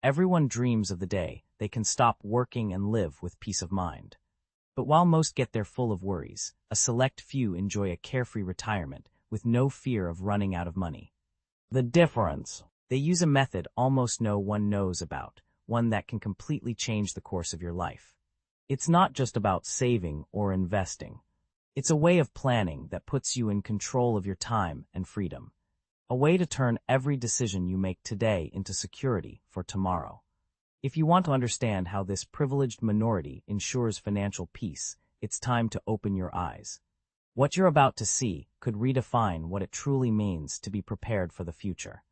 Everyone dreams of the day they can stop working and live with peace of mind. But while most get there full of worries, a select few enjoy a carefree retirement with no fear of running out of money. The difference. They use a method almost no one knows about, one that can completely change the course of your life. It's not just about saving or investing. It's a way of planning that puts you in control of your time and freedom. A way to turn every decision you make today into security for tomorrow. If you want to understand how this privileged minority ensures financial peace, it's time to open your eyes. What you're about to see could redefine what it truly means to be prepared for the future.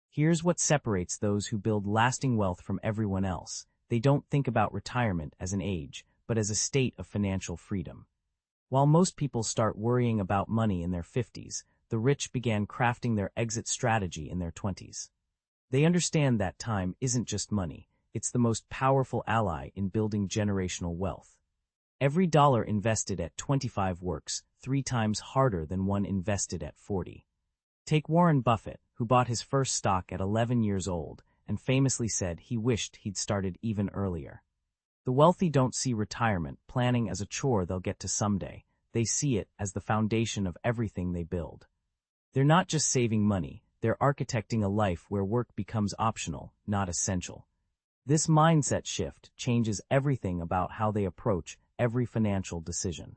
Here's what separates those who build lasting wealth from everyone else. They don't think about retirement as an age, but as a state of financial freedom. While most people start worrying about money in their 50s, the rich began crafting their exit strategy in their 20s. They understand that time isn't just money, it's the most powerful ally in building generational wealth. Every dollar invested at 25 works 3 times harder than one invested at 40. Take Warren Buffett, who bought his first stock at 11 years old and famously said he wished he'd started even earlier. The wealthy don't see retirement planning as a chore they'll get to someday. They see it as the foundation of everything they build. They're not just saving money, they're architecting a life where work becomes optional, not essential. This mindset shift changes everything about how they approach every financial decision.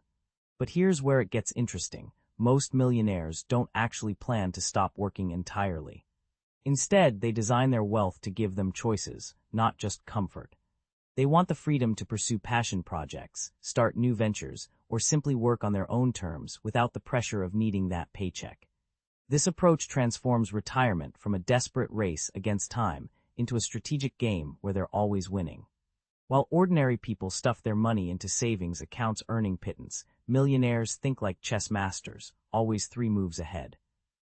But here's where it gets interesting. Most millionaires don't actually plan to stop working entirely. Instead, they design their wealth to give them choices, not just comfort. They want the freedom to pursue passion projects, start new ventures, or simply work on their own terms without the pressure of needing that paycheck. This approach transforms retirement from a desperate race against time into a strategic game where they're always winning. While ordinary people stuff their money into savings accounts earning pittance, millionaires think like chess masters, always 3 moves ahead.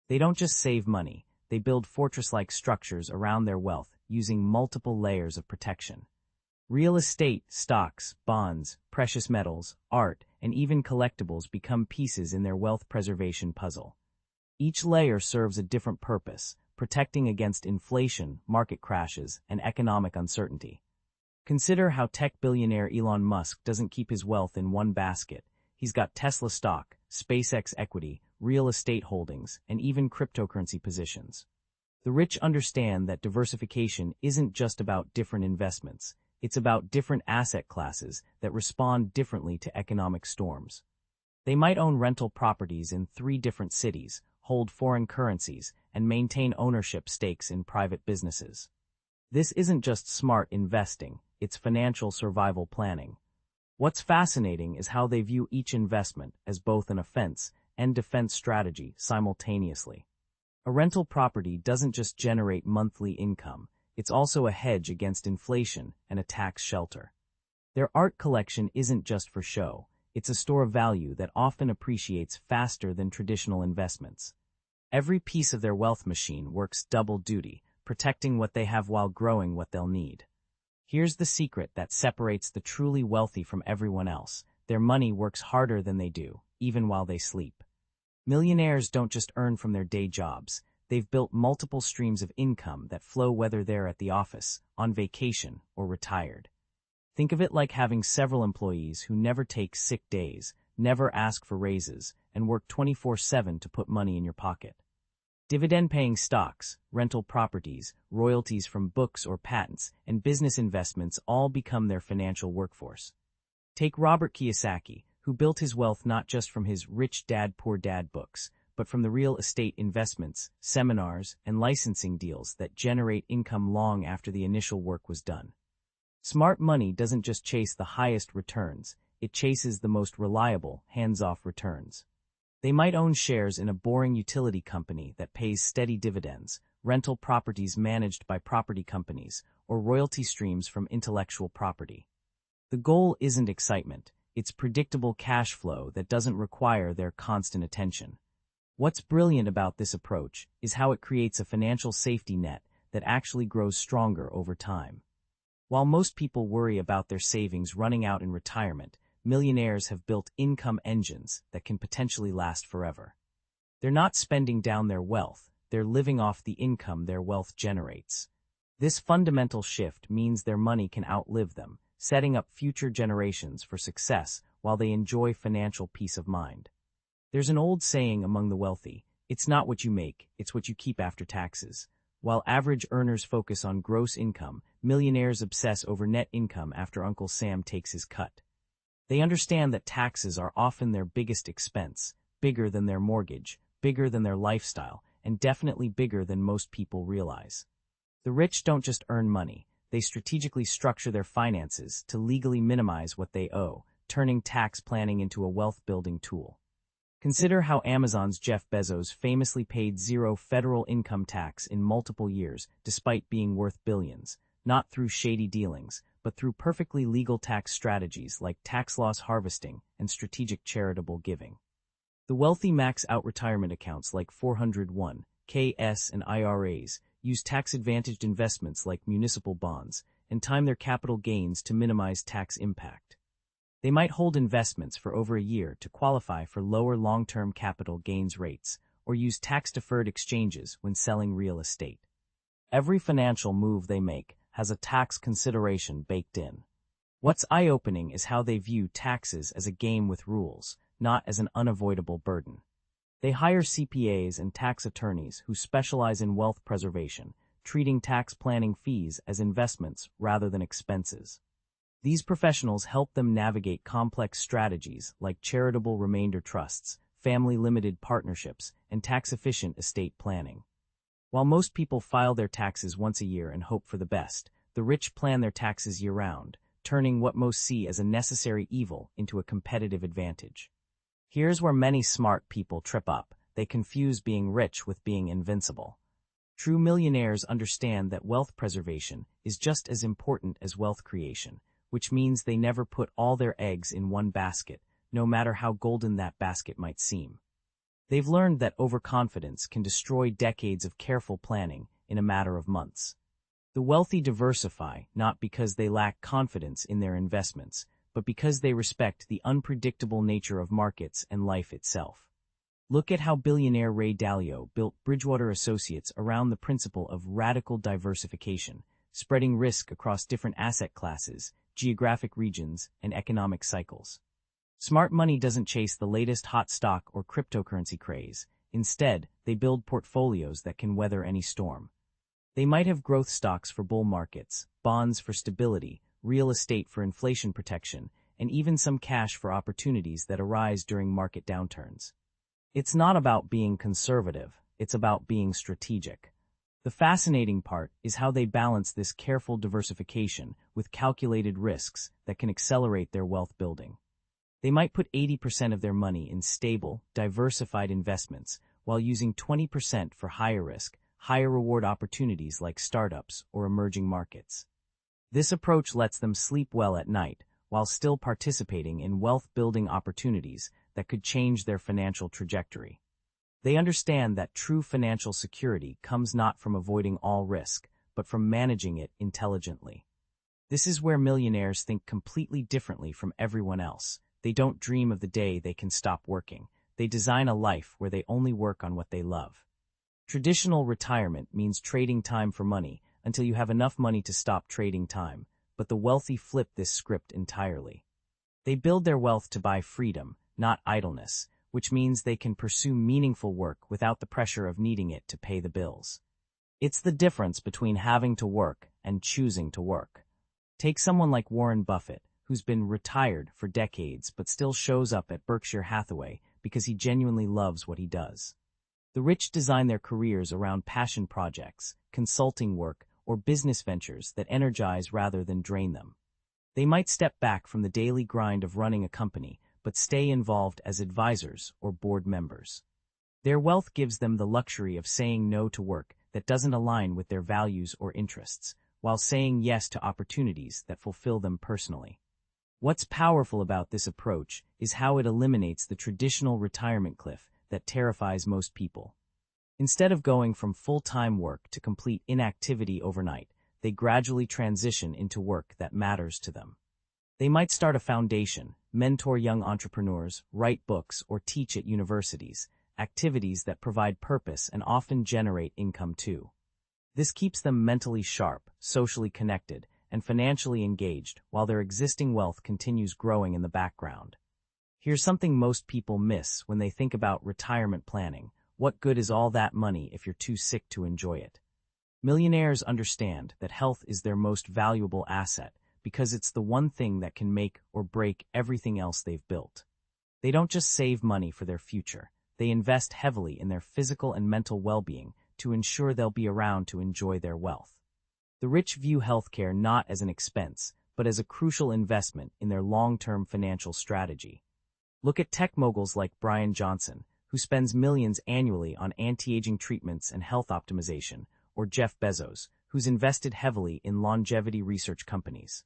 They don't just save money, they build fortress-like structures around their wealth using multiple layers of protection. Real estate, stocks, bonds, precious metals, art, and even collectibles become pieces in their wealth preservation puzzle. Each layer serves a different purpose, protecting against inflation, market crashes, and economic uncertainty. Consider how tech billionaire Elon Musk doesn't keep his wealth in one basket. He's got Tesla stock, SpaceX equity, real estate holdings, and even cryptocurrency positions. The rich understand that diversification isn't just about different investments. It's about different asset classes that respond differently to economic storms. They might own rental properties in 3 different cities, hold foreign currencies, and maintain ownership stakes in private businesses. This isn't just smart investing, it's financial survival planning. What's fascinating is how they view each investment as both an offense and defense strategy simultaneously. A rental property doesn't just generate monthly income, it's also a hedge against inflation and a tax shelter. Their art collection isn't just for show, it's a store of value that often appreciates faster than traditional investments. Every piece of their wealth machine works double duty, protecting what they have while growing what they'll need. Here's the secret that separates the truly wealthy from everyone else. Their money works harder than they do, even while they sleep. Millionaires don't just earn from their day jobs. They've built multiple streams of income that flow whether they're at the office, on vacation, or retired. Think of it like having several employees who never take sick days, never ask for raises, and work 24/7 to put money in your pocket. Dividend-paying stocks, rental properties, royalties from books or patents, and business investments all become their financial workforce. Take Robert Kiyosaki, who built his wealth not just from his Rich Dad Poor Dad books, but from the real estate investments, seminars, and licensing deals that generate income long after the initial work was done. Smart money doesn't just chase the highest returns, it chases the most reliable, hands-off returns. They might own shares in a boring utility company that pays steady dividends, rental properties managed by property companies, or royalty streams from intellectual property. The goal isn't excitement, it's predictable cash flow that doesn't require their constant attention. What's brilliant about this approach is how it creates a financial safety net that actually grows stronger over time. While most people worry about their savings running out in retirement, millionaires have built income engines that can potentially last forever. They're not spending down their wealth, they're living off the income their wealth generates. This fundamental shift means their money can outlive them, setting up future generations for success while they enjoy financial peace of mind. There's an old saying among the wealthy, "It's not what you make, it's what you keep after taxes." While average earners focus on gross income, millionaires obsess over net income after Uncle Sam takes his cut. They understand that taxes are often their biggest expense, bigger than their mortgage, bigger than their lifestyle, and definitely bigger than most people realize. The rich don't just earn money, they strategically structure their finances to legally minimize what they owe, turning tax planning into a wealth-building tool. Consider how Amazon's Jeff Bezos famously paid zero federal income tax in multiple years despite being worth billions, not through shady dealings, but through perfectly legal tax strategies like tax loss harvesting and strategic charitable giving. The wealthy max out retirement accounts like 401(k)s and IRAs, use tax-advantaged investments like municipal bonds, and time their capital gains to minimize tax impact. They might hold investments for over a year to qualify for lower long-term capital gains rates, or use tax-deferred exchanges when selling real estate. Every financial move they make has a tax consideration baked in. What's eye-opening is how they view taxes as a game with rules, not as an unavoidable burden. They hire CPAs and tax attorneys who specialize in wealth preservation, treating tax planning fees as investments rather than expenses. These professionals help them navigate complex strategies like charitable remainder trusts, family-limited partnerships, and tax-efficient estate planning. While most people file their taxes once a year and hope for the best, the rich plan their taxes year-round, turning what most see as a necessary evil into a competitive advantage. Here's where many smart people trip up. They confuse being rich with being invincible. True millionaires understand that wealth preservation is just as important as wealth creation, which means they never put all their eggs in one basket, no matter how golden that basket might seem. They've learned that overconfidence can destroy decades of careful planning in a matter of months. The wealthy diversify not because they lack confidence in their investments, but because they respect the unpredictable nature of markets and life itself. Look at how billionaire Ray Dalio built Bridgewater Associates around the principle of radical diversification, spreading risk across different asset classes, geographic regions, and economic cycles. Smart money doesn't chase the latest hot stock or cryptocurrency craze. Instead, they build portfolios that can weather any storm. They might have growth stocks for bull markets, bonds for stability, real estate for inflation protection, and even some cash for opportunities that arise during market downturns. It's not about being conservative, it's about being strategic. The fascinating part is how they balance this careful diversification with calculated risks that can accelerate their wealth building. They might put 80% of their money in stable, diversified investments, while using 20% for higher risk, higher reward opportunities like startups or emerging markets. This approach lets them sleep well at night, while still participating in wealth-building opportunities that could change their financial trajectory. They understand that true financial security comes not from avoiding all risk, but from managing it intelligently. This is where millionaires think completely differently from everyone else. They don't dream of the day they can stop working. They design a life where they only work on what they love. Traditional retirement means trading time for money until you have enough money to stop trading time, but the wealthy flip this script entirely. They build their wealth to buy freedom, not idleness, which means they can pursue meaningful work without the pressure of needing it to pay the bills. It's the difference between having to work and choosing to work. Take someone like Warren Buffett, who's been retired for decades but still shows up at Berkshire Hathaway because he genuinely loves what he does. The rich design their careers around passion projects, consulting work, or business ventures that energize rather than drain them. They might step back from the daily grind of running a company, but stay involved as advisors or board members. Their wealth gives them the luxury of saying no to work that doesn't align with their values or interests, while saying yes to opportunities that fulfill them personally. What's powerful about this approach is how it eliminates the traditional retirement cliff that terrifies most people. Instead of going from full-time work to complete inactivity overnight, they gradually transition into work that matters to them. They might start a foundation, mentor young entrepreneurs, write books, or teach at universities, activities that provide purpose and often generate income too. This keeps them mentally sharp, socially connected, and financially engaged while their existing wealth continues growing in the background. Here's something most people miss when they think about retirement planning. What good is all that money if you're too sick to enjoy it? Millionaires understand that health is their most valuable asset because it's the one thing that can make or break everything else they've built. They don't just save money for their future, they invest heavily in their physical and mental well-being to ensure they'll be around to enjoy their wealth. The rich view healthcare not as an expense, but as a crucial investment in their long-term financial strategy. Look at tech moguls like Brian Johnson, who spends millions annually on anti-aging treatments and health optimization, or Jeff Bezos, who's invested heavily in longevity research companies.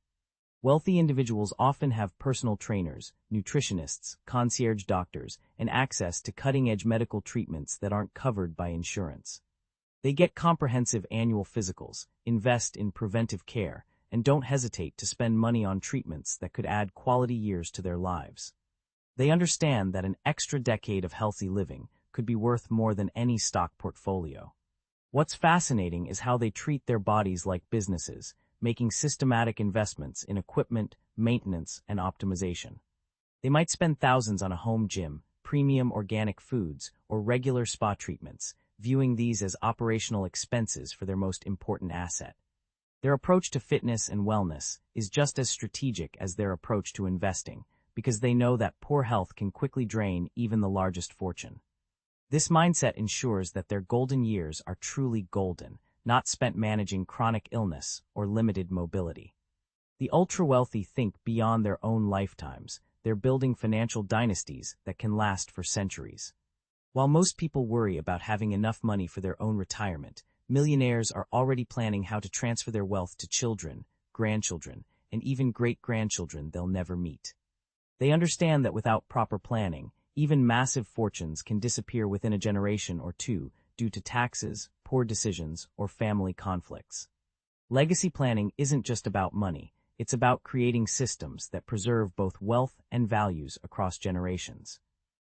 Wealthy individuals often have personal trainers, nutritionists, concierge doctors, and access to cutting-edge medical treatments that aren't covered by insurance. They get comprehensive annual physicals, invest in preventive care, and don't hesitate to spend money on treatments that could add quality years to their lives. They understand that an extra decade of healthy living could be worth more than any stock portfolio. What's fascinating is how they treat their bodies like businesses, making systematic investments in equipment, maintenance, and optimization. They might spend thousands on a home gym, premium organic foods, or regular spa treatments, viewing these as operational expenses for their most important asset. Their approach to fitness and wellness is just as strategic as their approach to investing, because they know that poor health can quickly drain even the largest fortune. This mindset ensures that their golden years are truly golden, not spent managing chronic illness or limited mobility. The ultra-wealthy think beyond their own lifetimes. They're building financial dynasties that can last for centuries. While most people worry about having enough money for their own retirement, millionaires are already planning how to transfer their wealth to children, grandchildren, and even great-grandchildren they'll never meet. They understand that without proper planning, even massive fortunes can disappear within a generation or two due to taxes, poor decisions, or family conflicts. Legacy planning isn't just about money, it's about creating systems that preserve both wealth and values across generations.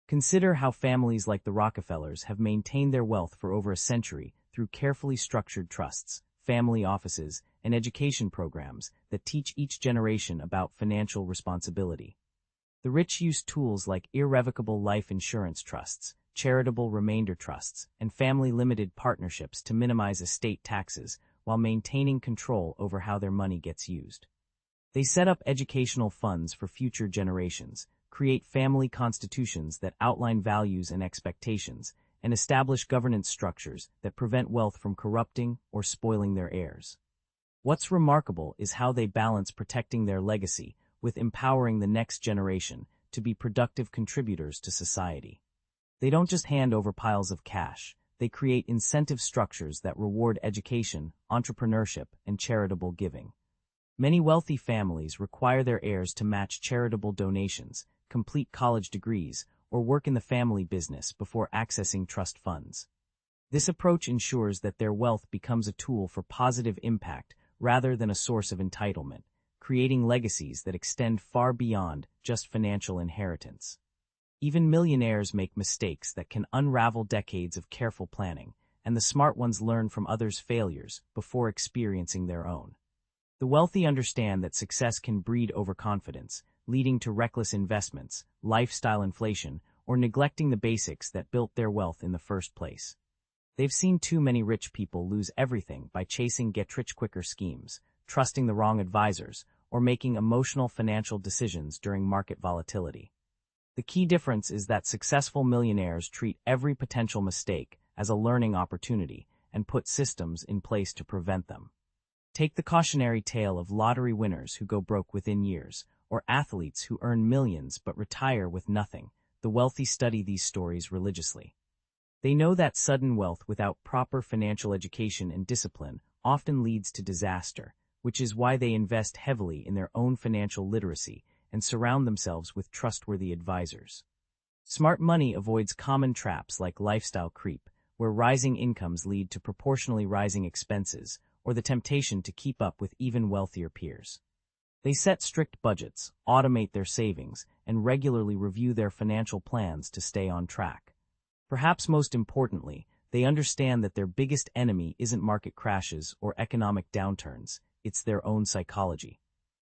Consider how families like the Rockefellers have maintained their wealth for over a century through carefully structured trusts, family offices, and education programs that teach each generation about financial responsibility. The rich use tools like irrevocable life insurance trusts, charitable remainder trusts, and family-limited partnerships to minimize estate taxes while maintaining control over how their money gets used. They set up educational funds for future generations, create family constitutions that outline values and expectations, and establish governance structures that prevent wealth from corrupting or spoiling their heirs. What's remarkable is how they balance protecting their legacy with empowering the next generation to be productive contributors to society. They don't just hand over piles of cash, they create incentive structures that reward education, entrepreneurship, and charitable giving. Many wealthy families require their heirs to match charitable donations, complete college degrees, or work in the family business before accessing trust funds. This approach ensures that their wealth becomes a tool for positive impact rather than a source of entitlement, creating legacies that extend far beyond just financial inheritance. Even millionaires make mistakes that can unravel decades of careful planning, and the smart ones learn from others' failures before experiencing their own. The wealthy understand that success can breed overconfidence, leading to reckless investments, lifestyle inflation, or neglecting the basics that built their wealth in the first place. They've seen too many rich people lose everything by chasing get-rich-quicker schemes, trusting the wrong advisors, or making emotional financial decisions during market volatility. The key difference is that successful millionaires treat every potential mistake as a learning opportunity and put systems in place to prevent them. Take the cautionary tale of lottery winners who go broke within years, or athletes who earn millions but retire with nothing. The wealthy study these stories religiously. They know that sudden wealth without proper financial education and discipline often leads to disaster, which is why they invest heavily in their own financial literacy and surround themselves with trustworthy advisors. Smart money avoids common traps like lifestyle creep, where rising incomes lead to proportionally rising expenses, or the temptation to keep up with even wealthier peers. They set strict budgets, automate their savings, and regularly review their financial plans to stay on track. Perhaps most importantly, they understand that their biggest enemy isn't market crashes or economic downturns, it's their own psychology.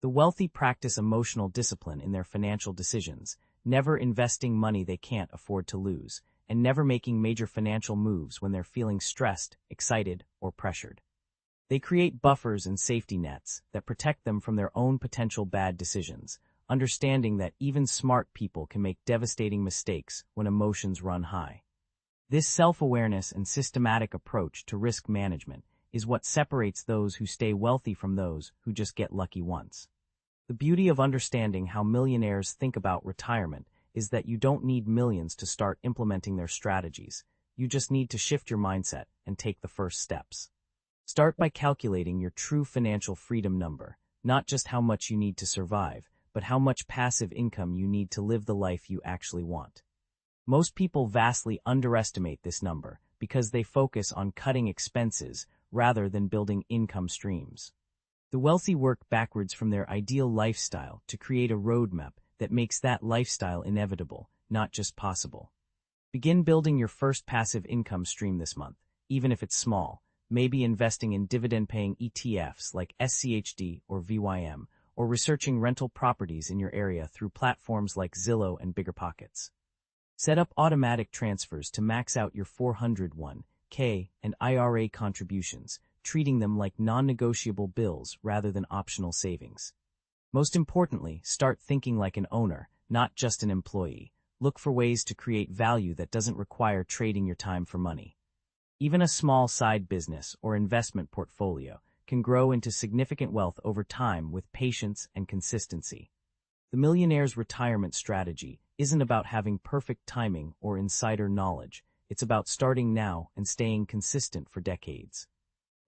The wealthy practice emotional discipline in their financial decisions, never investing money they can't afford to lose, and never making major financial moves when they're feeling stressed, excited, or pressured. They create buffers and safety nets that protect them from their own potential bad decisions, understanding that even smart people can make devastating mistakes when emotions run high. This self-awareness and systematic approach to risk management is what separates those who stay wealthy from those who just get lucky once. The beauty of understanding how millionaires think about retirement is that you don't need millions to start implementing their strategies. You just need to shift your mindset and take the first steps. Start by calculating your true financial freedom number, not just how much you need to survive, but how much passive income you need to live the life you actually want. Most people vastly underestimate this number because they focus on cutting expenses rather than building income streams. The wealthy work backwards from their ideal lifestyle to create a roadmap that makes that lifestyle inevitable, not just possible. Begin building your first passive income stream this month, even if it's small. Maybe investing in dividend-paying ETFs like SCHD or VYM, or researching rental properties in your area through platforms like Zillow and BiggerPockets. Set up automatic transfers to max out your 401k and IRA contributions, treating them like non-negotiable bills rather than optional savings. Most importantly, start thinking like an owner, not just an employee. Look for ways to create value that doesn't require trading your time for money. Even a small side business or investment portfolio can grow into significant wealth over time with patience and consistency. The Millionaire's retirement strategy isn't about having perfect timing or insider knowledge. It's about starting now and staying consistent for decades.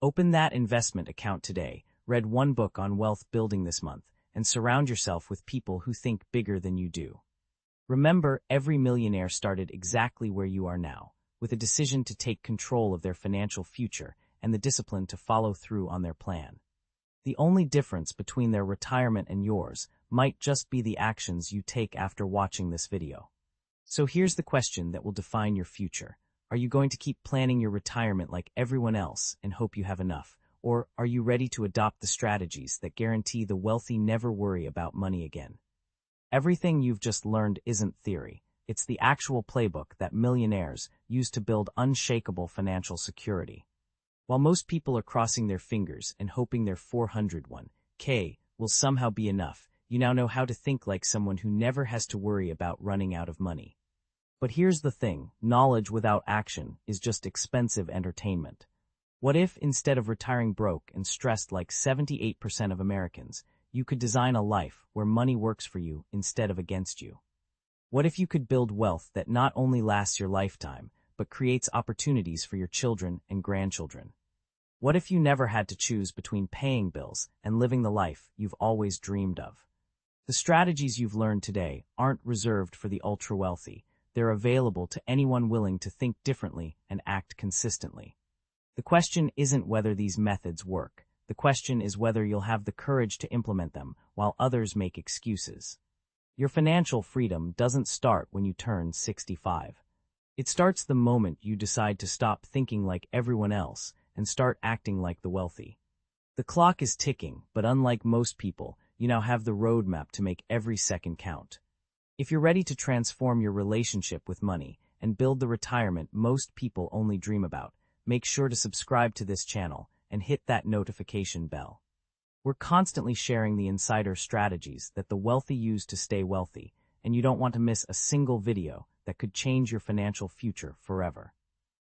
Open that investment account today, read one book on wealth building this month, and surround yourself with people who think bigger than you do. Remember, every millionaire started exactly where you are now, with a decision to take control of their financial future and the discipline to follow through on their plan. The only difference between their retirement and yours might just be the actions you take after watching this video. So here's the question that will define your future. Are you going to keep planning your retirement like everyone else and hope you have enough? Or are you ready to adopt the strategies that guarantee the wealthy never worry about money again? Everything you've just learned isn't theory. It's the actual playbook that millionaires use to build unshakable financial security. While most people are crossing their fingers and hoping their 401k will somehow be enough, you now know how to think like someone who never has to worry about running out of money. But here's the thing, knowledge without action is just expensive entertainment. What if, instead of retiring broke and stressed like 78% of Americans, you could design a life where money works for you instead of against you? What if you could build wealth that not only lasts your lifetime, but creates opportunities for your children and grandchildren? What if you never had to choose between paying bills and living the life you've always dreamed of? The strategies you've learned today aren't reserved for the ultra-wealthy. They're available to anyone willing to think differently and act consistently. The question isn't whether these methods work. The question is whether you'll have the courage to implement them while others make excuses. Your financial freedom doesn't start when you turn 65. It starts the moment you decide to stop thinking like everyone else and start acting like the wealthy. The clock is ticking, but unlike most people, you now have the roadmap to make every second count. If you're ready to transform your relationship with money and build the retirement most people only dream about, make sure to subscribe to this channel and hit that notification bell. We're constantly sharing the insider strategies that the wealthy use to stay wealthy, and you don't want to miss a single video that could change your financial future forever.